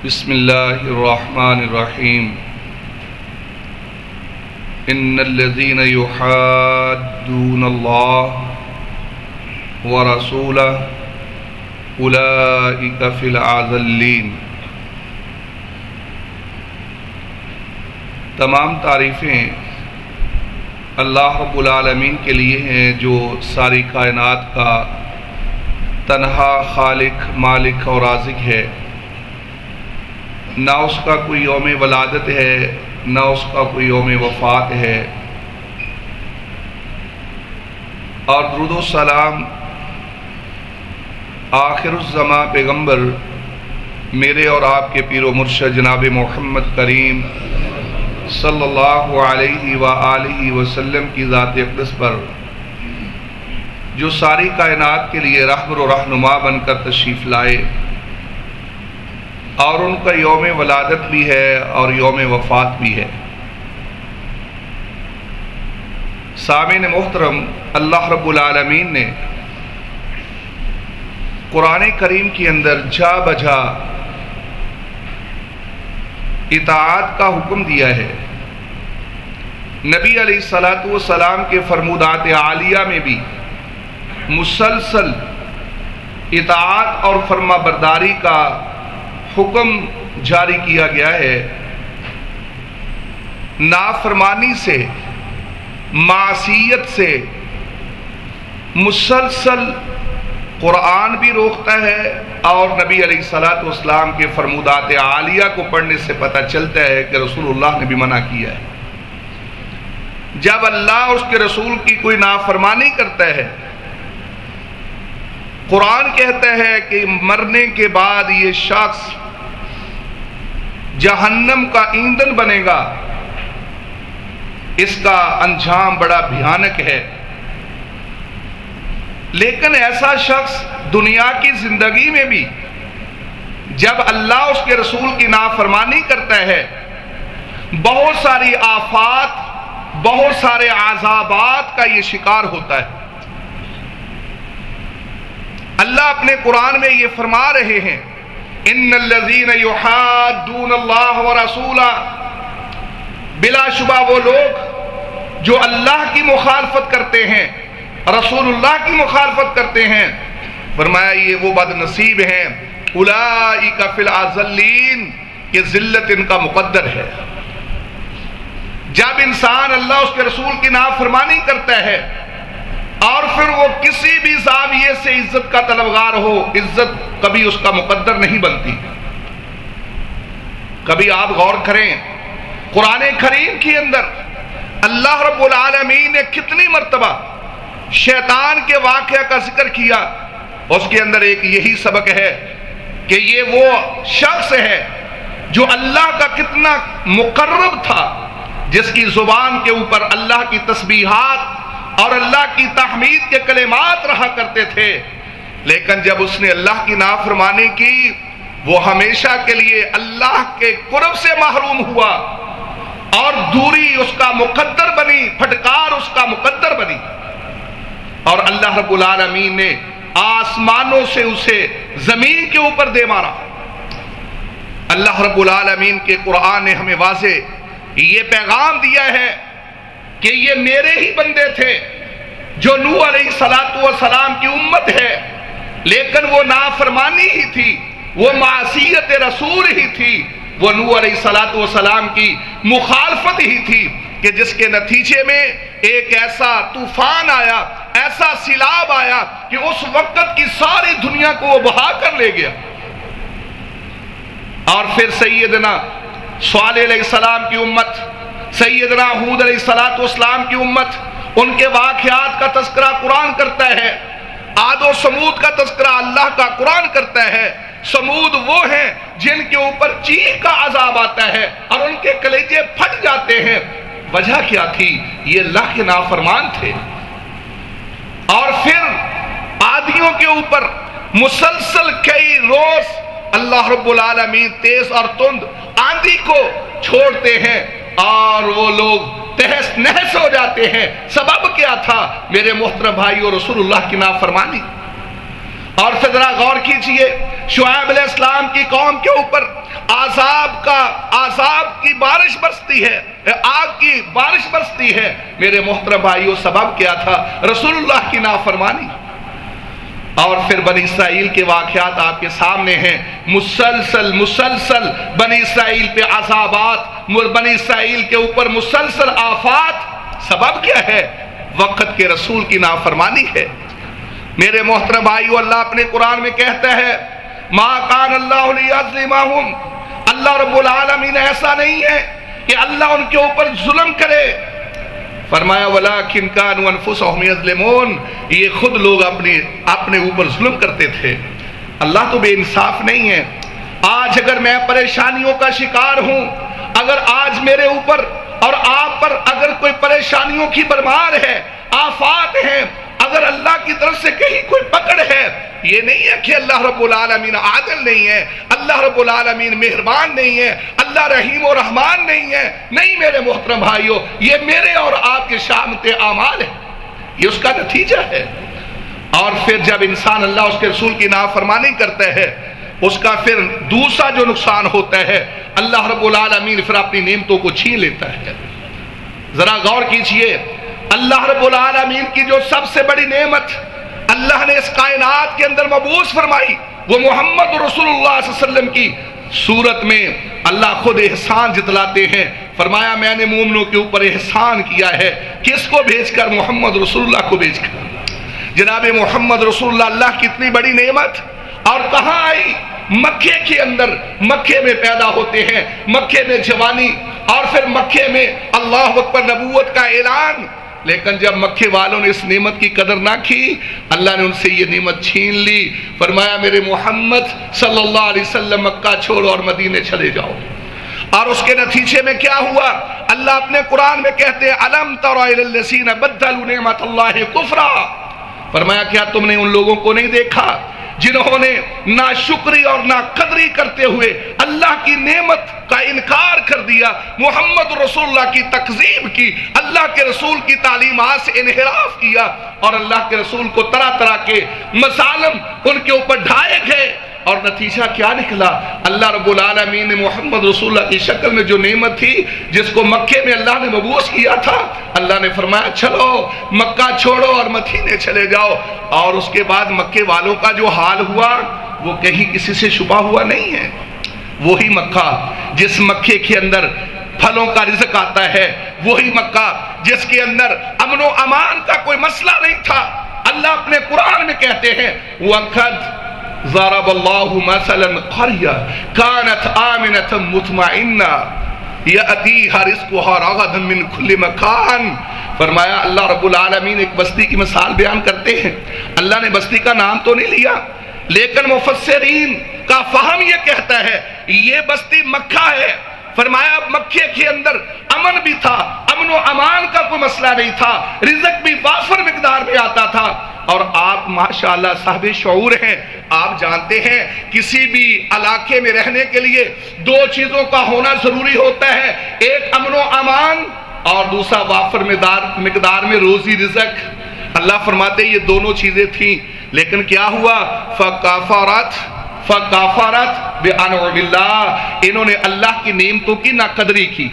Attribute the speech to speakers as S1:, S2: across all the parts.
S1: بسم اللہ الرحمن الرحیم ان الذین یحادون اللہ ورسولہ اولئک فی الاذلین۔ تمام تعریفیں اللہ رب العالمین کے لیے ہیں جو ساری کائنات کا تنہا خالق، مالک اور رازق ہے۔ نہ اس کا کوئی یوم ولادت ہے، نہ اس کا کوئی یوم وفات ہے۔ اور درود و سلام آخر الزماں پیغمبر میرے اور آپ کے پیر و مرشد جناب محمد کریم صلی اللہ علیہ وآلہ وسلم کی ذات اقدس پر، جو ساری کائنات کے لیے رہبر و رہنما بن کر تشریف لائے، اور ان کا یوم ولادت بھی ہے اور یوم وفات بھی ہے۔ سامعین محترم، اللہ رب العالمین نے قرآن کریم کے اندر جا بجا اطاعت کا حکم دیا ہے۔ نبی علیہ الصلوۃ والسلام کے فرمودات عالیہ میں بھی مسلسل اطاعت اور فرما برداری کا حکم جاری کیا گیا ہے۔ نافرمانی سے، معصیت سے مسلسل قرآن بھی روکتا ہے، اور نبی علیہ الصلوۃ والسلام کے فرمودات عالیہ کو پڑھنے سے پتہ چلتا ہے کہ رسول اللہ نے بھی منع کیا ہے۔ جب اللہ اور اس کے رسول کی کوئی نافرمانی کرتا ہے، قرآن کہتا ہے کہ مرنے کے بعد یہ شخص جہنم کا ایندھن بنے گا، اس کا انجام بڑا بھیانک ہے۔ لیکن ایسا شخص دنیا کی زندگی میں بھی جب اللہ اس کے رسول کی نافرمانی کرتا ہے، بہت ساری آفات، بہت سارے عذابات کا یہ شکار ہوتا ہے۔ اللہ اپنے قرآن میں یہ فرما رہے ہیں، ان الذین یحادون اللہ ورسولہ، بلا شبہ وہ لوگ جو اللہ کی مخالفت کرتے ہیں، رسول اللہ کی مخالفت کرتے ہیں، فرمایا یہ وہ بد نصیب ہیں، اولئک فی الاذلین، کہ ذلت ان کا مقدر ہے۔ جب انسان اللہ اس کے رسول کی نافرمانی کرتا ہے اور پھر وہ کسی بھی زاویے سے عزت کا طلبگار ہو، عزت کبھی اس کا مقدر نہیں بنتی۔ کبھی آپ غور کریں، قرآن کریم کے اندر اللہ رب العالمین نے کتنی مرتبہ شیطان کے واقعہ کا ذکر کیا۔ اس کے اندر ایک یہی سبق ہے کہ یہ وہ شخص ہے جو اللہ کا کتنا مقرب تھا، جس کی زبان کے اوپر اللہ کی تسبیحات اور اللہ کی تحمید کے کلمات رہا کرتے تھے، لیکن جب اس نے اللہ کی نافرمانی کی، وہ ہمیشہ کے لیے اللہ کے قرب سے محروم ہوا، اور دوری اس کا مقدر بنی، پھٹکار اس کا مقدر بنی، اور اللہ رب العالمین نے آسمانوں سے اسے زمین کے اوپر دے مارا۔ اللہ رب العالمین کے قرآن نے ہمیں واضح یہ پیغام دیا ہے کہ یہ میرے ہی بندے تھے جو نوح علیہ السلام کی امت ہے، لیکن وہ نافرمانی ہی تھی، وہ معصیت رسول ہی تھی، وہ نوح علیہ السلام کی مخالفت ہی تھی، کہ جس کے نتیجے میں ایک ایسا طوفان آیا، ایسا سیلاب آیا کہ اس وقت کی ساری دنیا کو وہ بہا کر لے گیا۔ اور پھر سیدنا صالح علیہ السلام کی امت، سیدنا ہود علیہ السلام کی امت، ان کے واقعات کا تذکرہ قرآن کرتا ہے۔ عاد و سمود کا تذکرہ اللہ کا قرآن کرتا ہے۔ سمود وہ ہیں جن کے اوپر چیخ کا عذاب آتا ہے اور ان کے کلیجے پھٹ جاتے ہیں۔ وجہ کیا تھی؟ یہ اللہ کے نافرمان تھے۔ اور پھر عادیوں کے اوپر مسلسل کئی روز اللہ رب العالمین تیز اور تند آندھی کو چھوڑتے ہیں، اور وہ لوگ تہس نہس ہو جاتے ہیں۔ سبب کیا تھا؟ میرے محترم بھائیو، رسول اللہ کی نافرمانی۔ اور پھر ذرا غور کیجئے، شعیب علیہ السلام کی قوم کے اوپر عذاب کی بارش برستی ہے، آگ کی بارش برستی ہے، میرے محترم بھائیوں سبب کیا تھا؟ رسول اللہ کی نافرمانی۔ اور پھر بنی اسرائیل کے واقعات آپ کے سامنے ہیں، مسلسل بنی اسرائیل پہ عذابات، بنی اسرائیل کے اوپر مسلسل آفات۔ سبب کیا ہے؟ وقت کے رسول کی نافرمانی ہے۔ میرے محترم بھائیو، اللہ اپنے قرآن میں کہتا ہے ما کان اللہ لیظلمہم، اللہ رب العالمین ایسا نہیں ہے کہ اللہ ان کے اوپر ظلم کرے، فرمایا ولیکن کانوا انفسہم یظلمون، یہ خود لوگ اپنے اوپر ظلم کرتے تھے۔ اللہ تو بے انصاف نہیں ہے۔ آج اگر میں پریشانیوں کا شکار ہوں، اگر آج میرے اوپر اور آپ پر اگر کوئی پریشانیوں کی بھرمار ہے، آفات ہیں، اگر اللہ کی طرف سے کہیں کوئی پکڑ ہے، یہ نہیں ہے کہ اللہ رب العالمین عادل نہیں ہے، اللہ رب العالمین مہربان نہیں ہے، اللہ رحیم و رحمان نہیں ہے۔ نہیں میرے محترم بھائیوں، یہ میرے اور آپ کے شامت اعمال ہے، یہ اس کا نتیجہ ہے۔ اور پھر جب انسان اللہ اس کے رسول کی نافرمانی کرتا ہے، اس کا پھر دوسرا جو نقصان ہوتا ہے، اللہ رب العالمین پھر اپنی نعمتوں کو چھین لیتا ہے۔ ذرا غور کیجئے، اللہ رب العالمین کی جو سب سے بڑی نعمت اللہ نے اس کائنات کے اندر مبعوث فرمائی، وہ محمد رسول اللہ صلی اللہ علیہ وسلم کی صورت میں اللہ خود احسان جتلاتے ہیں، فرمایا میں نے مومنوں کے اوپر احسان کیا ہے۔ کس کو بھیج کر؟ محمد رسول اللہ کو بھیج کر۔ جناب محمد رسول اللہ کی اتنی بڑی نعمت، اور کہاں آئی؟ مکے کے اندر، مکے میں پیدا ہوتے ہیں، مکے میں جوانی، اور پھر مکے میں اللہ اکبر نبوت کا اعلان۔ لیکن جب مکے والوں نے اس نعمت کی قدر نہ کی، اللہ نے ان سے یہ نعمت چھین لی، فرمایا میرے محمد صلی اللہ علیہ وسلم مکہ چھوڑو اور مدینے چلے جاؤ۔ اور اس کے نتیجے میں کیا ہوا؟ اللہ اپنے قرآن میں کہتے ہیں الم تر الی الذین بدلوا نعمت اللہ کفرا، فرمایا کیا تم نے ان لوگوں کو نہیں دیکھا جنہوں نے ناشکری اور ناقدری کرتے ہوئے اللہ کی نعمت کا انکار کر دیا، محمد رسول اللہ کی تکذیب کی، اللہ کے رسول کی تعلیمات سے انحراف کیا، اور اللہ کے رسول کو طرح طرح کے مظالم ان کے اوپر ڈھائے گئے۔ اور نتیجہ کیا نکلا؟ اللہ رب العالمین نے محمد رسول اللہ کی شکل میں جو نعمت تھی، جس کو مکے میں اللہ نے مبعوث کیا تھا، اللہ نے فرمایا چلو مکہ چھوڑو اور مدینے چلے جاؤ۔ اور اس کے بعد مکے والوں کا جو حال ہوا وہ کہیں کسی سے چھپا ہوا نہیں ہے۔ وہی مکہ جس مکے کے اندر پھلوں کا رزق آتا ہے، وہی مکہ جس کے اندر امن و امان کا کوئی مسئلہ نہیں تھا، اللہ اپنے قرآن میں کہتے ہیں وَقَدْ ضرب اللہ مثلا قریہ کانت آمنة مطمئنة یأتیہا رزقہا رغدا من کل مکان، فرمایا اللہ رب العالمین ایک بستی کی مثال بیان کرتے ہیں۔ اللہ نے بستی کا نام تو نہیں لیا، لیکن مفسرین کا فہم یہ کہتا ہے یہ بستی مکہ ہے۔ فرمایا مکے کے اندر امن بھی تھا، امن و امان کا کوئی مسئلہ نہیں تھا، رزق بھی وافر مقدار میں آتا تھا۔ اور آپ ماشاءاللہ صاحب شعور ہیں، آپ جانتے ہیں کسی بھی علاقے میں رہنے کے لیے دو چیزوں کا ہونا ضروری ہوتا ہے، ایک امن و امان اور دوسرا وافر مقدار میں روزی رزق۔ اللہ فرماتے یہ دونوں چیزیں تھیں، لیکن کیا ہوا؟ فَكَفَرَتْ بِأَنْعُمِ اللَّهِ، انہوں نے اللہ کی نعمتوں کی ناقدری کی،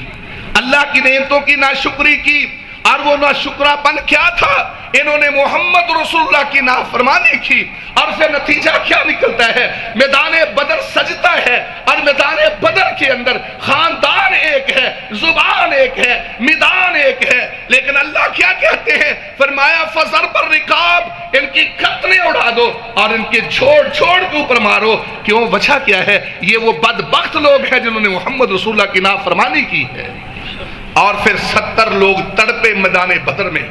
S1: اللہ کی نعمتوں کی ناشکری کی۔ اور وہ ناشکرا پن کیا تھا؟ انہوں نے محمد رسول اللہ کی نافرمانی کی، اور پھر نتیجہ کیا نکلتا ہے؟ میدان بدر سجتا ہے، اور میدان بدر کے اندر خاندان ایک ہے، زبان ایک ہے، میدان ایک ہے، لیکن اللہ کیا کہتے ہیں؟ فرمایا فَضَرْبَ الرِّقَابِ، ان کی گردنیں اڑا دو اور ان کے چھوڑ کے اوپر مارو۔ کیوں؟ وجہ کیا ہے؟ یہ وہ بدبخت لوگ ہیں جنہوں نے محمد رسول اللہ کی نافرمانی کی ہے۔ اور پھر 70 لوگ تڑپے میدان بدر میں،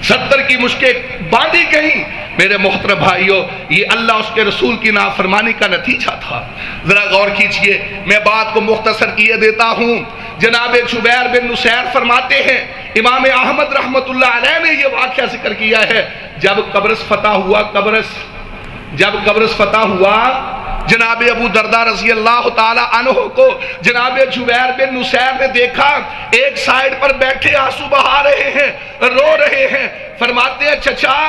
S1: 70 کی مشکیں باندھی گئیں۔ میرے محترم بھائیوں، یہ اللہ اس کے رسول کی نافرمانی کا نتیجہ تھا۔ ذرا غور کیجئے، میں بات کو مختصر کیے دیتا ہوں۔ جناب جبیر بن نصیر فرماتے ہیں، امام احمد رحمت اللہ علیہ نے یہ واقعہ ذکر کیا ہے، جب قبرص فتح ہوا، جناب ابو دردہ رضی اللہ تعالی عنہ کو جناب جبیر بن نصیر نے دیکھا، ایک سائیڈ پر بیٹھے آنسو بہا رہے ہیں، رو رہے ہیں، فرماتے ہیں چچا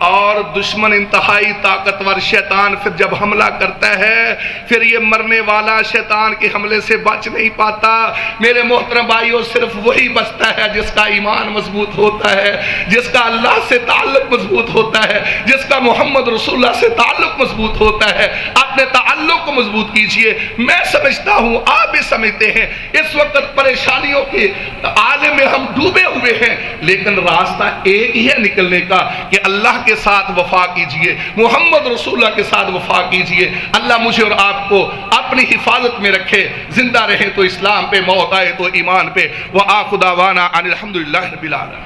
S1: اور دشمن انتہائی طاقتور شیطان پھر جب حملہ کرتا ہے پھر یہ مرنے والا شیطان کے حملے سے بچ نہیں پاتا۔ میرے محترم بھائیوں، صرف وہی بچتا ہے جس کا ایمان مضبوط ہوتا ہے، جس کا اللہ سے تعلق مضبوط ہوتا ہے، جس کا محمد رسول اللہ سے تعلق مضبوط ہوتا ہے۔ اپنے تعلق کو مضبوط کیجئے۔ میں سمجھتا ہوں، آپ بھی سمجھتے ہیں، اس وقت پریشانیوں کے عالم میں ہم ڈوبے ہوئے ہیں، لیکن راستہ ایک ہی ہے نکلنے کا کہ اللہ کے ساتھ وفا کیجئے، محمد رسول اللہ کے ساتھ وفا کیجئے۔ اللہ مجھے اور آپ کو اپنی حفاظت میں رکھے، زندہ رہے تو اسلام پہ، موت آئے تو ایمان پہ۔ وآخر دعوانا ان الحمدللہ رب العالمین۔